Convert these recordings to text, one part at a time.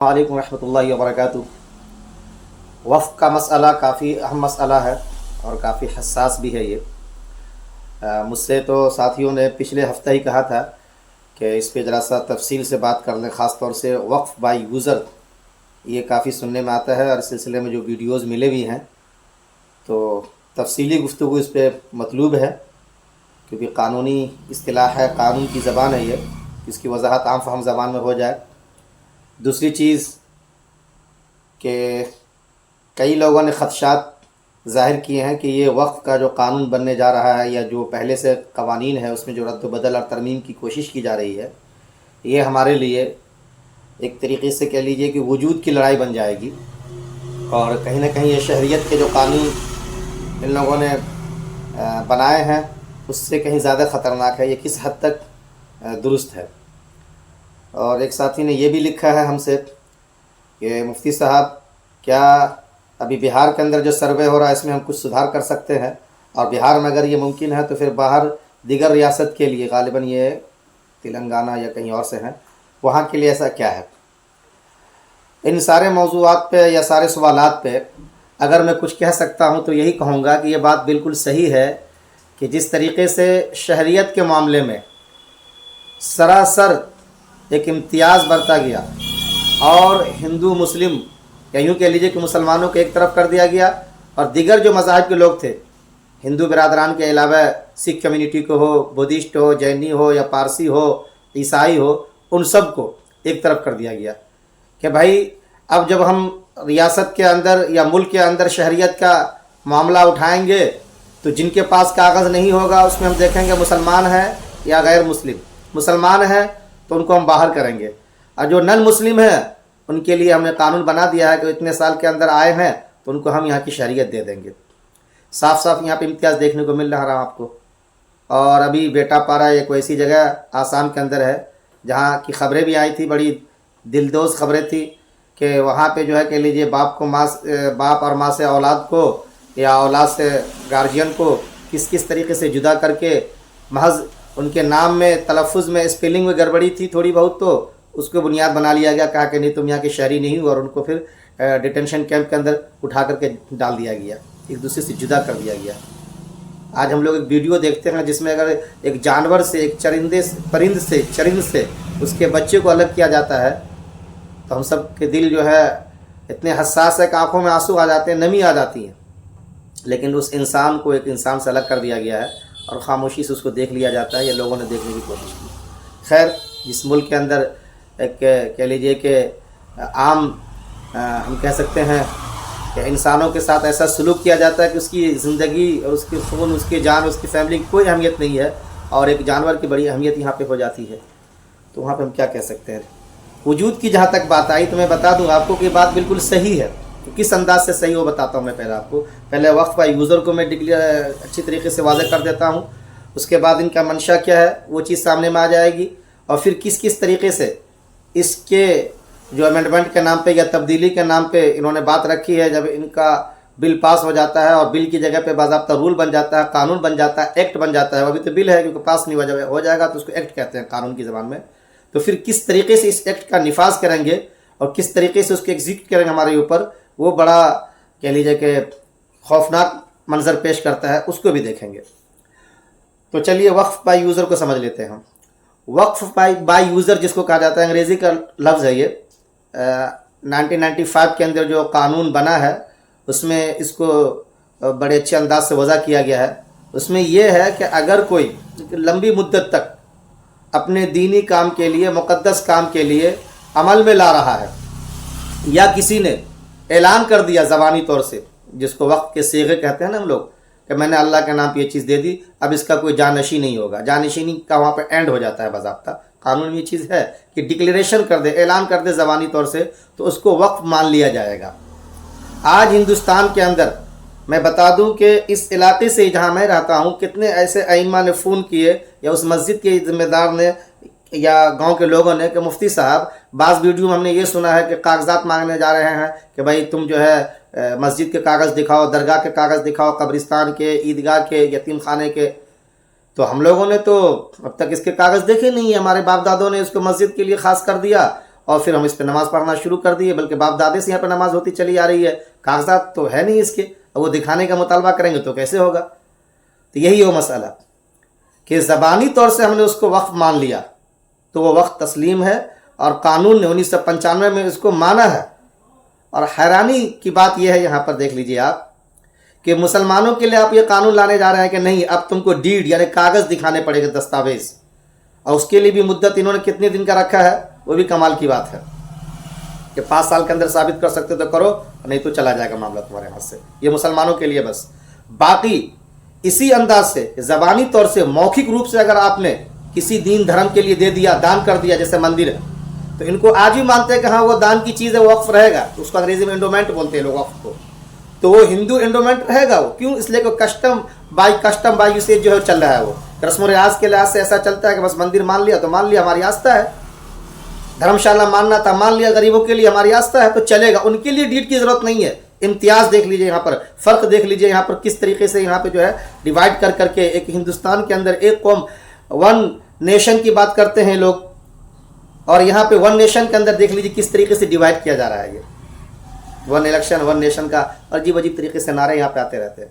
وعلیکم ورحمۃ اللہ وبرکاتہ۔ وقف کا مسئلہ کافی اہم مسئلہ ہے اور کافی حساس بھی ہے یہ۔ مجھ سے تو ساتھیوں نے پچھلے ہفتہ ہی کہا تھا کہ اس پہ ذرا سا تفصیل سے بات کر لیں، خاص طور سے وقف بائی یوزر، یہ کافی سننے میں آتا ہے اور اس سلسلے میں جو ویڈیوز ملے بھی ہیں تو تفصیلی گفتگو اس پہ مطلوب ہے، کیونکہ قانونی اصطلاح ہے، قانون کی زبان ہے یہ، اس کی وضاحت عام فہم زبان میں ہو جائے۔ دوسری چیز کہ کئی لوگوں نے خدشات ظاہر کیے ہیں کہ یہ وقف کا جو قانون بننے جا رہا ہے یا جو پہلے سے قوانین ہے اس میں جو رد و بدل اور ترمیم کی کوشش کی جا رہی ہے، یہ ہمارے لیے ایک طریقے سے کہہ لیجئے کہ وجود کی لڑائی بن جائے گی، اور کہیں نہ کہیں یہ شہریت کے جو قانون ان لوگوں نے بنائے ہیں اس سے کہیں زیادہ خطرناک ہے۔ یہ کس حد تک درست ہے؟ اور ایک ساتھی نے یہ بھی لکھا ہے ہم سے کہ مفتی صاحب کیا ابھی بہار کے اندر جو سروے ہو رہا ہے اس میں ہم کچھ سدھار کر سکتے ہیں، اور بہار میں اگر یہ ممکن ہے تو پھر باہر دیگر ریاست کے لیے، غالباً یہ تلنگانہ یا کہیں اور سے ہیں، وہاں کے لیے ایسا کیا ہے؟ ان سارے موضوعات پہ یا سارے سوالات پہ اگر میں کچھ کہہ سکتا ہوں تو یہی کہوں گا کہ یہ بات بالکل صحیح ہے کہ جس طریقے سے شہریت کے معاملے میں سراسر ایک امتیاز برتا گیا اور ہندو مسلم یا یوں کہہ لیجیے کہ مسلمانوں کو ایک طرف کر دیا گیا، اور دیگر جو مذاہب کے لوگ تھے ہندو برادران کے علاوہ، سکھ کمیونٹی کو ہو، بدھسٹ ہو، جینی ہو یا پارسی ہو، عیسائی ہو، ان سب کو ایک طرف کر دیا گیا کہ بھائی اب جب ہم ریاست کے اندر یا ملک کے اندر شہریت کا معاملہ اٹھائیں گے تو جن کے پاس کاغذ نہیں ہوگا اس میں ہم دیکھیں گے مسلمان ہیں یا غیر مسلم، مسلمان ہیں تو ان کو ہم باہر کریں گے، اور جو نن مسلم ہیں ان کے لیے ہم نے قانون بنا دیا ہے کہ اتنے سال کے اندر آئے ہیں تو ان کو ہم یہاں کی شہریت دے دیں گے۔ صاف صاف یہاں پہ امتیاز دیکھنے کو مل رہا آپ کو۔ اور ابھی بیٹا پارا ایک ایسی جگہ آسام کے اندر ہے جہاں کی خبریں بھی آئی تھی، بڑی دلدوز خبریں تھی کہ وہاں پہ جو ہے کہہ لیجیے باپ اور ماں سے اولاد کو یا اولاد سے گارجین کو کس طریقے سے جدا کر کے محض ان کے نام میں تلفظ میں اسپیلنگ میں گڑبڑی تھی تھوڑی بہت، تو اس کو بنیاد بنا لیا گیا، کہا کہ نہیں تم یہاں کے شہری نہیں ہو، اور ان کو پھر ڈیٹینشن کیمپ کے اندر اٹھا کر کے ڈال دیا گیا، ایک دوسرے سے جدا کر دیا گیا۔ آج ہم لوگ ایک ویڈیو دیکھتے ہیں جس میں اگر ایک جانور سے، ایک چرند سے اس کے بچے کو الگ کیا جاتا ہے تو ہم سب کے دل جو ہے اتنے حساس ہے کہ آنکھوں میں آنسو آ جاتے ہیں، نمی آ جاتی ہے، لیکن اس انسان کو ایک انسان سے الگ کر دیا گیا ہے اور خاموشی سے اس کو دیکھ لیا جاتا ہے، یہ لوگوں نے دیکھنے کی کوشش کی۔ خیر، جس ملک کے اندر ایک کہہ لیجئے کہ عام ہم کہہ سکتے ہیں کہ انسانوں کے ساتھ ایسا سلوک کیا جاتا ہے کہ اس کی زندگی اور اس کی خون، اس کی جان، اس کی فیملی کی کوئی اہمیت نہیں ہے، اور ایک جانور کی بڑی اہمیت یہاں پہ ہو جاتی ہے، تو وہاں پہ ہم کیا کہہ سکتے ہیں؟ وجود کی جہاں تک بات آئی تو میں بتا دوں آپ کو کہ بات بالکل صحیح ہے۔ کس انداز سے صحیح وہ بتاتا ہوں میں پہلے آپ کو۔ پہلے وقف بائی یوزر کو میں اچھی طریقے سے واضح کر دیتا ہوں، اس کے بعد ان کا منشا کیا ہے وہ چیز سامنے میں آ جائے گی، اور پھر کس طریقے سے اس کے جو امینڈمنٹ کے نام پہ یا تبدیلی کے نام پہ انہوں نے بات رکھی ہے، جب ان کا بل پاس ہو جاتا ہے اور بل کی جگہ پہ باضابطہ رول بن جاتا ہے، قانون بن جاتا ہے، ایکٹ بن جاتا ہے، ابھی تو بل ہے کیونکہ پاس نہیں ہو جائے گا تو اس کو ایکٹ کہتے ہیں قانون کی زبان میں، تو پھر کس طریقے سے اس ایکٹ کا نفاذ کریں گے اور کس طریقے سے اس کو ایگزیکیوٹ کریں گے ہمارے اوپر، وہ بڑا کہہ لیجیے کہ خوفناک منظر پیش کرتا ہے، اس کو بھی دیکھیں گے۔ تو چلیے وقف بائی یوزر کو سمجھ لیتے ہیں ہم۔ وقف بائی یوزر جس کو کہا جاتا ہے، انگریزی کا لفظ ہے یہ، 1995 کے اندر جو قانون بنا ہے اس میں اس کو بڑے اچھے انداز سے وضع کیا گیا ہے۔ اس میں یہ ہے کہ اگر کوئی لمبی مدت تک اپنے دینی کام کے لیے، مقدس کام کے لیے عمل میں لا رہا ہے، یا کسی نے اعلان کر دیا زبانی طور سے، جس کو وقف کے صیغے کہتے ہیں نا ہم لوگ، کہ میں نے اللہ کے نام پہ یہ چیز دے دی، اب اس کا کوئی جانشی نہیں ہوگا، جانشینی کا وہاں پہ اینڈ ہو جاتا ہے باضابطہ۔ قانون میں یہ چیز ہے کہ ڈکلیریشن کر دے، اعلان کر دے زبانی طور سے، تو اس کو وقف مان لیا جائے گا۔ آج ہندوستان کے اندر میں بتا دوں کہ اس علاقے سے جہاں میں رہتا ہوں کتنے ایسے ائمہ نے فون کیے یا اس مسجد کے ذمہ دار نے یا گاؤں کے لوگوں نے کہ مفتی صاحب بعض ویڈیو میں ہم نے یہ سنا ہے کہ کاغذات مانگنے جا رہے ہیں کہ بھائی تم جو ہے مسجد کے کاغذ دکھاؤ، درگاہ کے کاغذ دکھاؤ، قبرستان کے، عیدگاہ کے، یتیم خانے کے۔ تو ہم لوگوں نے تو اب تک اس کے کاغذ دیکھے نہیں ہیں، ہمارے باپ دادوں نے اس کو مسجد کے لیے خاص کر دیا اور پھر ہم اس پہ نماز پڑھنا شروع کر دیے، بلکہ باپ دادے سے یہاں پہ نماز ہوتی چلی آ رہی ہے، کاغذات تو ہے نہیں اس کے، اب وہ دکھانے کا مطالبہ کریں گے تو کیسے ہوگا؟ تو یہی وہ مسئلہ کہ زبانی طور سے ہم نے اس کو وقف مان لیا تو وہ وقت تسلیم ہے، اور قانون نے 1995 میں اس کو مانا ہے۔ اور حیرانی کی بات یہ ہے، یہاں پر دیکھ لیجئے آپ کہ مسلمانوں کے لیے آپ یہ قانون لانے جا رہے ہیں کہ نہیں، اب تم کو ڈیڈ یعنی کاغذ دکھانے پڑے گا، دستاویز، اور اس کے لیے بھی مدت انہوں نے کتنے دن کا رکھا ہے، وہ بھی کمال کی بات ہے کہ 5 سال کے اندر ثابت کر سکتے تو کرو، نہیں تو چلا جائے گا معاملہ تمہارے ہاتھ سے۔ یہ مسلمانوں کے لیے بس۔ باقی اسی انداز سے زبانی طور سے موخک روپ سے اگر آپ نے کسی دین دھرم کے لیے دے دیا، دان کر دیا، جیسے مندر ہے، تو ان کو آج بھی مانتے ہیں کہ ہاں وہ دان کی چیز ہے، وہ وقف رہے گا، اس کو انگریزی میں انڈومنٹ بولتے ہیں لوگ وقف کو، تو وہ ہندو انڈومنٹ رہے گا۔ وہ کیوں؟ اس لیے کہ کسٹم بائی یوسیج جو ہے چل رہا ہے، وہ رسم و رواج کے لحاظ سے ایسا چلتا ہے کہ بس مندر مان لیا تو مان لیا، ہماری آستھا ہے، دھرم شالہ ماننا تھا مان لیا، غریبوں کے لیے ہماری آستھا ہے تو چلے گا، ان کے لیے ڈیٹ کی ضرورت نہیں ہے۔ امتیاز دیکھ لیجئے، یہاں پر فرق دیکھ لیجئے، یہاں پر کس طریقے سے یہاں پہ جو ہے ڈیوائڈ کر کے ایک ہندوستان کے اندر ایک قوم، ون نیشن کی بات کرتے ہیں لوگ، اور یہاں پہ ون نیشن کے اندر دیکھ لیجئے کس طریقے سے ڈیوائڈ کیا جا رہا ہے۔ یہ ون الیکشن ون نیشن کا عجیب عجیب طریقے سے نعرے یہاں پہ آتے رہتے ہیں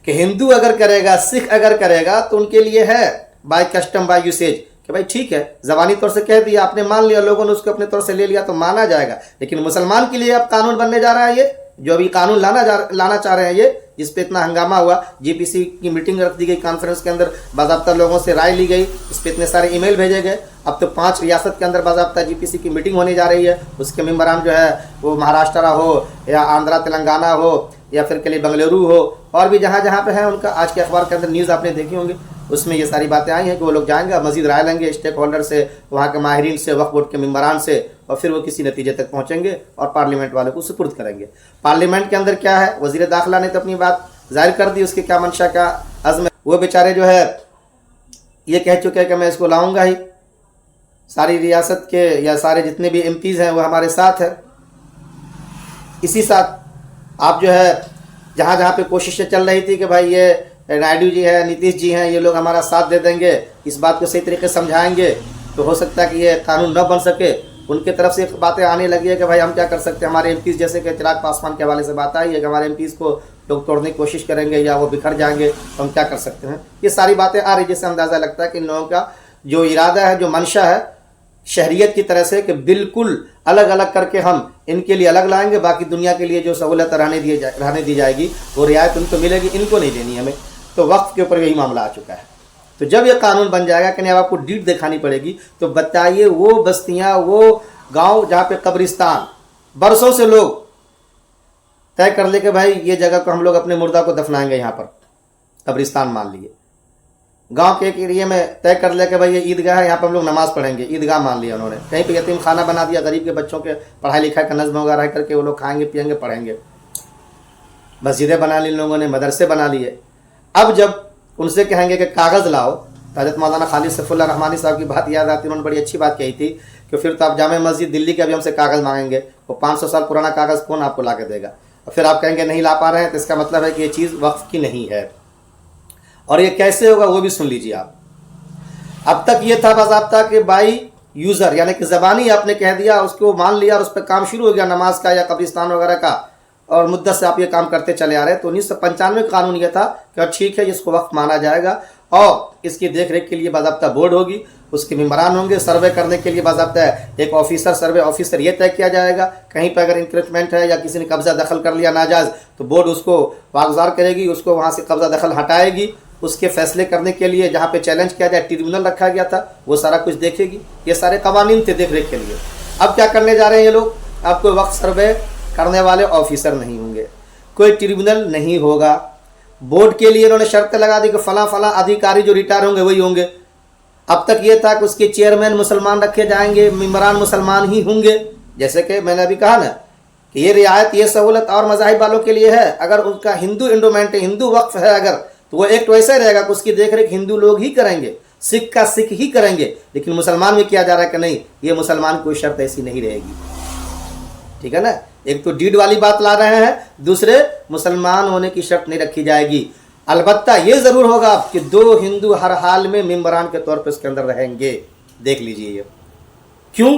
کہ ہندو اگر کرے گا، سکھ اگر کرے گا تو ان کے لیے ہے بائی کسٹم بائی یوسیج، کہ بھائی ٹھیک ہے، زبانی طور سے کہہ دیا آپ نے، مان لیا، لوگوں نے اس کو اپنے طور سے لے لیا تو مانا جائے گا۔ لیکن مسلمان کے لیے اب قانون بننے جا رہا ہے، یہ جو ابھی قانون لانا چاہ رہے ہیں، یہ جس پہ اتنا ہنگامہ ہوا، جی پی سی کی میٹنگ رکھ دی گئی، کانفرنس کے اندر باضابطہ لوگوں سے رائے لی گئی، اس پہ اتنے سارے ای میل بھیجے گئے۔ اب تو 5 ریاست کے اندر باضابطہ جی پی سی کی میٹنگ ہونے جا رہی ہے، اس کے ممبران جو ہے وہ مہاراشٹرا ہو یا آندھرا تلنگانہ ہو یا پھر کلی بنگلورو ہو، اور بھی جہاں جہاں پہ ہے ان کا آج کے اخبار کے اندر نیوز آپ نے دیکھی ہوں گی، اس میں یہ ساری باتیں آئی ہیں کہ وہ لوگ جائیں گے، مزید رائے لیں گے اسٹیک ہولڈر سے، وہاں کے ماہرین سے، وقف بورڈ کے ممبران سے، اور پھر وہ کسی نتیجے تک پہنچیں گے اور پارلیمنٹ والوں کو سپرد کریں گے۔ پارلیمنٹ کے اندر کیا ہے، وزیر داخلہ نے تو اپنی بات ظاہر کر دی، اس کی کیا منشا کیا عزم ہے، وہ بیچارے جو ہے یہ کہہ چکے ہیں کہ میں اس کو لاؤں گا ہی، ساری ریاست کے یا سارے جتنے بھی ایم پیز ہیں وہ ہمارے ساتھ ہیں۔ اسی ساتھ آپ جو ہے جہاں جہاں پہ کوششیں چل رہی تھی کہ بھائی یہ نائیڈو جی ہے، نتیش جی ہیں، یہ لوگ ہمارا ساتھ دے دیں گے، اس بات کو صحیح طریقے سے سمجھائیں گے، تو ہو سکتا ہے کہ یہ قانون نہ بن سکے۔ ان کی طرف سے باتیں آنے لگی ہے کہ بھائی ہم کیا کر سکتے ہیں، ہمارے ایم پیز، جیسے کہ چراغ پاسوان کے حوالے سے بات آئی ہے کہ ہمارے ایم پیز کو لوگ توڑنے کی کوشش کریں گے یا وہ بکھر جائیں گے، تو ہم کیا کر سکتے ہیں۔ یہ ساری باتیں آ رہی، جس سے اندازہ لگتا ہے کہ ان لوگوں کا جو ارادہ ہے، جو منشا ہے شہریت کی طرح سے، کہ بالکل الگ الگ کر کے ہم ان کے لیے الگ لائیں گے، باقی دنیا کے لیے جو سہولت رہنے دی جائے گی وہ رعایت ان کو ملے گی، ان کو نہیں دینی ہمیں۔ تو وقف کے اوپر یہی معاملہ آ چکا ہے۔ تو جب یہ قانون بن جائے گا کہ نہیں اب آپ کو ڈیٹ دکھانی پڑے گی، تو بتائیے وہ بستیاں، وہ گاؤں جہاں پہ قبرستان برسوں سے لوگ طے کر لے کہ بھائی یہ جگہ کو ہم لوگ اپنے مردہ کو دفنائیں گے، یہاں پر قبرستان مان لیے، گاؤں کے ایک ایریے میں طے کر لے کہ بھائی یہ عیدگاہ ہے، یہاں پہ ہم لوگ نماز پڑھیں گے، عیدگاہ مان لیا انہوں نے، کہیں پہ یتیم خانہ بنا دیا، غریب کے بچوں کے پڑھائی لکھائی کا نظم وغیرہ کر کے وہ لوگ کھائیں گے پیئیں گے پڑھیں گے، مسجدیں بنا لی ان لوگوں نے، مدرسے بنا لیے۔ اب جب ان سے کہیں گے کہ کاغذ لاؤ، حضرت مولانا خالد سیف اللہ رحمانی صاحب کی بات یاد آتی، انہوں نے بڑی اچھی بات کہی تھی کہ پھر تو آپ جامع مسجد دلی کے ابھی ہم سے کاغذ مانگیں گے، وہ 500 سال پرانا کاغذ کون آپ کو لا کے دے گا، اور پھر آپ کہیں گے نہیں لا پا رہے ہیں، تو اس کا مطلب ہے کہ یہ چیز وقف کی نہیں ہے۔ اور یہ کیسے ہوگا وہ بھی سن لیجیے آپ۔ اب تک یہ تھا باضابطہ کہ بائی یوزر، یعنی کہ زبانی آپ نے کہہ دیا، اس کو مان لیا اور اس پہ کام شروع ہو گیا نماز کا یا قبرستان وغیرہ کا، اور مدت سے آپ یہ کام کرتے چلے آ رہے ہیں۔ تو 1995 کا قانون یہ تھا کہ ٹھیک ہے، اس کو وقف مانا جائے گا، اور اس کی دیکھ ریکھ کے لیے باضابطہ بورڈ ہوگی، اس کے ممبران ہوں گے، سروے کرنے کے لیے باضابطہ ایک آفیسر، سروے آفیسر، یہ طے کیا جائے گا کہیں پہ اگر انکریچمنٹ ہے یا کسی نے قبضہ دخل کر لیا ناجائز، تو بورڈ اس کو واگزار کرے گی، اس کو وہاں سے قبضہ دخل ہٹائے گی، اس کے فیصلے کرنے کے لیے جہاں پہ چیلنج کیا جائے ٹریبیونل رکھا گیا تھا، وہ سارا کچھ دیکھے گی۔ یہ سارے قوانین تھے دیکھ ریکھ کے لیے۔ اب کیا کرنے جا رہے ہیں یہ لوگ، اب کوئی وقت سروے کرنے والے آفیسر نہیں ہوں گے، کوئی ٹریبیونل نہیں ہوگا، بورڈ کے لیے انہوں نے شرط لگا دی کہ فلاں فلاں ادھیکاری جو ریٹائر ہوں گے وہی ہوں گے۔ اب تک یہ تھا کہ اس کے چیئرمین مسلمان رکھے جائیں گے، ممبران مسلمان ہی ہوں گے، جیسے کہ میں نے ابھی کہا نا کہ یہ رعایت، یہ سہولت اور مذاہب والوں کے لیے ہے۔ اگر ان کا ہندو انڈومنٹ ہے، ہندو وقف ہے اگر، تو وہ ایکٹ ویسا رہے گا کہ اس کی دیکھ ریکھ ہندو لوگ ہی کریں گے، سکھ کا سکھ ہی کریں گے۔ لیکن مسلمان میں کیا جا رہا ہے کہ نہیں، یہ مسلمان کوئی شرط ایسی نہیں رہے گی، ٹھیک ہے نا۔ ایک تو ڈیڈ والی بات لا رہے ہیں، دوسرے مسلمان ہونے کی شرط نہیں رکھی جائے گی۔ البتہ یہ ضرور ہوگا کہ 2 ہندو ہر حال میں ممبران کے طور پہ اس کے اندر رہیں گے۔ دیکھ لیجئے یہ کیوں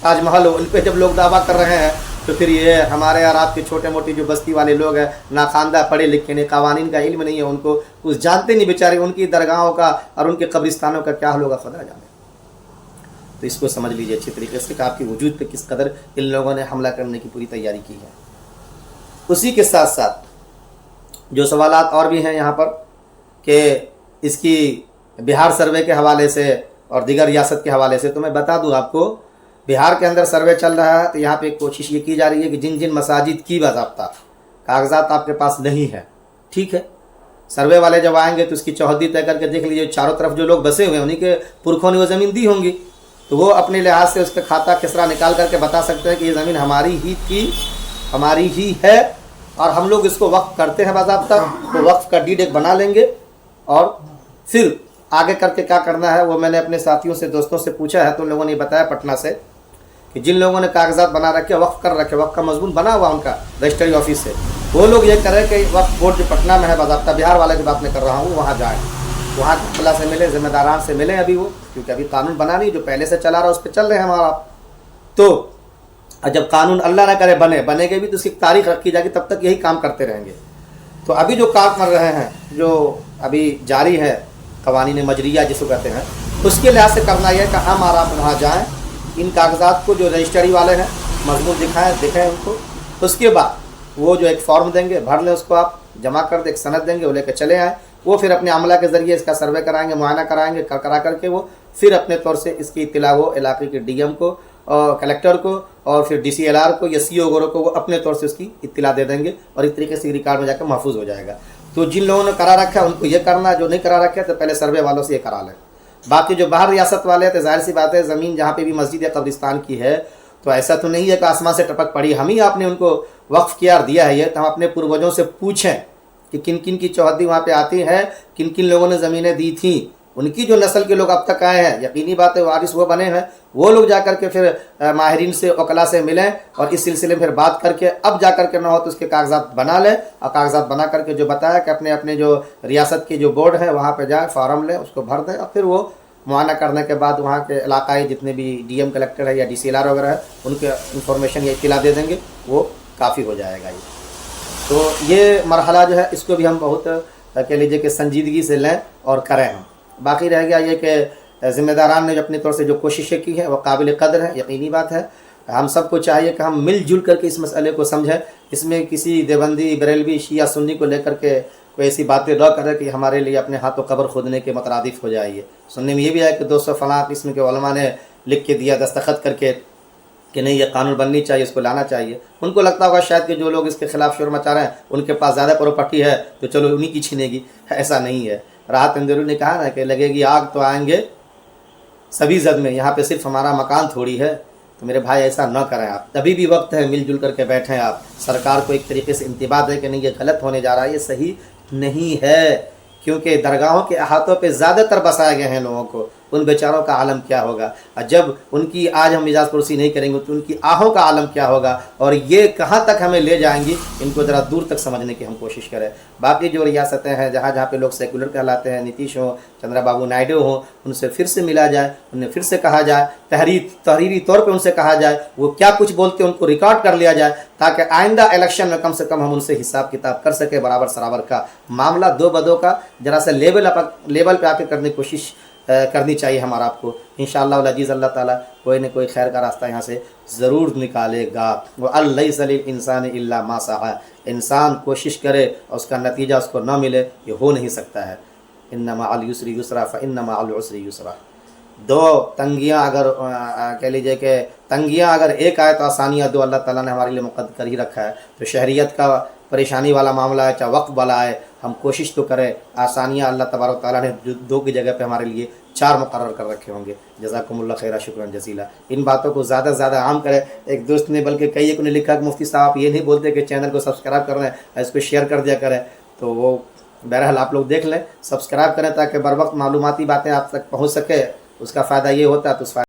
تاج محل ہو، ان پہ جب لوگ دعویٰ کر رہے ہیں تو پھر یہ ہمارے اور آپ کے چھوٹے موٹے جو بستی والے لوگ ہیں، ناخواندہ پڑھے لکھے نہیں، قوانین کا علم نہیں ہے ان کو، کچھ جانتے نہیں بیچارے، ان کی درگاہوں کا اور ان کے قبرستانوں کا کیا حال ہوگا خدا جانے۔ تو اس کو سمجھ لیجیے اچھی طریقے سے کہ آپ کے وجود پہ کس قدر ان لوگوں نے حملہ کرنے کی پوری تیاری کی ہے۔ اسی کے ساتھ ساتھ جو سوالات اور بھی ہیں یہاں پر کہ اس کی بہار سروے کے حوالے سے اور دیگر ریاست کے حوالے سے، تو میں بتا دوں آپ کو، بہار کے اندر سروے چل رہا ہے تو یہاں پہ کوشش یہ کی جا رہی ہے کہ جن جن مساجد کی باضابطہ کاغذات آپ کے پاس نہیں ہے، ٹھیک ہے، سروے والے جب آئیں گے تو اس کی چوہدی طے کر کے دیکھ لیجیے، چاروں طرف جو لوگ بسے ہوئے ہیں انہیں کے پرکھوں نے وہ زمین دی ہوں گی، تو وہ اپنے لحاظ سے اس کا کھاتہ کسرا نکال کر کے بتا سکتے ہیں کہ یہ زمین ہماری ہی تھی، ہماری ہی ہے، اور ہم لوگ اس کو وقف کرتے ہیں باضابطہ، تو وقف کا ڈیڈ ایک بنا لیں گے، اور پھر آگے کر کے کیا کرنا ہے وہ میں نے اپنے ساتھیوں سے دوستوں سے پوچھا ہے، تو ان لوگوں نے بتایا پٹنہ سے کہ جن لوگوں نے کاغذات بنا رکھے، وقف کر رکھے، وقف کا مضمون بنا ہوا ان کا رجسٹری آفس سے، وہ لوگ یہ کریں کہ وقف بورڈ جو پٹنہ میں ہے باضابطہ، بہار والے کی بات میں کر رہا ہوں، وہاں جائیں، وہاں عملہ سے ملیں، ذمہ داران سے ملیں ابھی وہ، کیونکہ ابھی قانون بنا نہیں، جو پہلے سے چلا رہا اس پہ چل رہے ہیں ہمارا، تو جب قانون اللہ نہ کرے بنے گے بھی تو اس کی تاریخ رکھی جائے گی، تب تک یہی کام کرتے رہیں گے۔ تو ابھی جو کام کر رہے ہیں، جو ابھی جاری ہے قوانین مجریہ جس کو کہتے ہیں، اس کے لحاظ سے کرنا یہ ہے کہ ہم اور آپ وہاں جائیں، ان کاغذات کو جو رجسٹری والے ہیں مضمون دکھائیں ان کو، اس کے بعد وہ جو ایک فارم دیں گے بھر لیں، اس کو آپ جمع کر دیں، ایک سند دیں گے، وہ لے کے چلے آئیں، وہ پھر اپنے عملہ کے ذریعے اس کا سروے کرائیں گے، معائنہ کرائیں گے، کرا کر کے وہ پھر اپنے طور سے اس کی اطلاع وہ علاقے کے ڈی ایم کو اور کلیکٹر کو اور پھر ڈی سی ایل آر کو یا سی او کو وہ اپنے طور سے اس کی اطلاع دے دیں گے، اور اس طریقے سے ریکارڈ میں جا کے محفوظ ہو جائے گا۔ تو جن لوگوں نے کرا رکھا ہے ان کو یہ کرنا، جو نہیں کرا رکھا ہے تو پہلے سروے والوں سے یہ کرا لیں۔ باقی جو باہر ریاست والے ہیں تو ظاہر سی بات ہے، زمین جہاں پہ بھی مسجد یا قبرستان کی ہے تو ایسا تو نہیں ہے کہ آسمان سے ٹپک پڑی، ہم ہی آپ نے ان کو وقف کیا اور دیا ہے یہ، تو ہم اپنے پروجوں سے پوچھیں کہ کن کن کی چوہدی وہاں پہ آتی ہے، کن کن لوگوں نے زمینیں دی تھیں، ان کی جو نسل کے لوگ اب تک آئے ہیں، یقینی بات ہے وارث وہ بنے ہیں، وہ لوگ جا کر کے پھر ماہرین سے وکلا سے ملیں اور اس سلسلے میں پھر بات کر کے، اب جا کر کے نہ ہو تو اس کے کاغذات بنا لیں، اور کاغذات بنا کر کے جو بتایا کہ اپنے اپنے جو ریاست کے جو بورڈ ہے وہاں پہ جائیں، فارم لیں، اس کو بھر دیں، اور پھر وہ معائنہ کرنے کے بعد وہاں کے علاقائی جتنے بھی ڈی ایم کلیکٹر ہے یا ڈی سی ایل آر وغیرہ ہے ان کے انفارمیشن یا اطلاع دے دیں گے، وہ کافی ہو جائے گا۔ یہ تو یہ مرحلہ جو ہے اس کو بھی ہم بہت کہہ لیجیے کہ سنجیدگی سے لیں اور کریں ہم۔ باقی رہ گیا یہ کہ ذمہ داران نے جو اپنی طور سے جو کوششیں کی ہیں وہ قابل قدر ہے، یقینی بات ہے، ہم سب کو چاہیے کہ ہم مل جل کر کے اس مسئلے کو سمجھیں، اس میں کسی دیوبندی بریلوی شیعہ سنی کو لے کر کے کوئی ایسی باتیں نہ کرے کہ ہمارے لیے اپنے ہاتھوں قبر کھودنے کے مترادف ہو جائے۔ سننے میں یہ بھی ہے کہ 200 فلاں قسم کے علماء نے لکھ کے دیا دستخط کر کے کہ نہیں یہ قانون بننی چاہیے، اس کو لانا چاہیے، ان کو لگتا ہوگا شاید کہ جو لوگ اس کے خلاف شور مچا رہے ہیں ان کے پاس زیادہ پراپرٹی ہے تو چلو انہی کی چھینے گی، ایسا نہیں ہے۔ راحت اندرو نے کہا نا کہ لگے گی آگ تو آئیں گے سبھی زد میں، یہاں پہ صرف ہمارا مکان تھوڑی ہے، تو میرے بھائی ایسا نہ کریں آپ، ابھی بھی وقت ہے، مل جل کر کے بیٹھیں آپ، سرکار کو ایک طریقے سے انتباہ دے کہ نہیں یہ غلط ہونے جا رہا ہے، یہ صحیح نہیں ہے، کیونکہ درگاہوں کے احاطوں پہ زیادہ تر بسائے گئے ہیں لوگوں کو، ان بیچاروں کا عالم کیا ہوگا، اور جب ان کی آج ہم مجاز پرسی نہیں کریں گے تو ان کی آہوں کا عالم کیا ہوگا، اور یہ کہاں تک ہمیں لے جائیں گی، ان کو ذرا دور تک سمجھنے کی ہم کوشش کریں۔ باقی جو ریاستیں ہیں جہاں جہاں پہ لوگ سیکولر کہلاتے ہیں، نتیش ہوں، چندرا بابو نائیڈو ہوں، ان سے پھر سے ملا جائے، انہیں پھر سے کہا جائے، تحریری طور پہ ان سے کہا جائے، وہ کیا کچھ بولتے ہیں ان کو ریکارڈ کر لیا جائے، تاکہ آئندہ الیکشن میں کم سے کم ہم ان سے حساب کتاب کر سکے، برابر سرابر کا معاملہ دو بدوں کا ذرا سے لیول پہ آ کے کرنے کی کوشش کرنی چاہیے ہمارا آپ کو۔ انشاءاللہ العزیز اللہ تعالیٰ کوئی نہ کوئی خیر کا راستہ یہاں سے ضرور نکالے گا۔ وَأَلَّيْسَ لِلْإِنسَانِ إِلَّا مَا سَعَىٰ، انسان کوشش کرے اور اس کا نتیجہ اس کو نہ ملے، یہ ہو نہیں سکتا ہے۔ إِنَّ مَعَ الْيُسْرِ يُسْرًا فَإِنَّ مَعَ الْعُسْرِ يُسْرًا، دو تنگیاں اگر کہہ لیجئے کہ تنگیاں اگر ایک آئے تو آسانیاں دو اللہ تعالیٰ نے ہمارے لیے مقدر کر ہی رکھا ہے۔ تو شہریت کا پریشانی والا معاملہ ہے چاہے وقت والا ہے، ہم کوشش تو کریں، آسانیاں اللہ تبارک و تعالیٰ نے دو کی جگہ پہ ہمارے لیے 4 مقرر کر رکھے ہوں گے۔ جزاکم اللہ خیرہ، شکراً جزیلا۔ ان باتوں کو زیادہ سے زیادہ عام کریں۔ ایک دوست نے بلکہ کئی ایک نے لکھا کہ مفتی صاحب یہ نہیں بولتے کہ چینل کو سبسکرائب کر رہے ہیں، اس کو شیئر کر دیا کریں، تو وہ بہرحال آپ لوگ دیکھ لیں، سبسکرائب کریں تاکہ بر وقت معلوماتی باتیں آپ تک پہنچ سکے، اس کا فائدہ یہ ہوتا ہے تو اس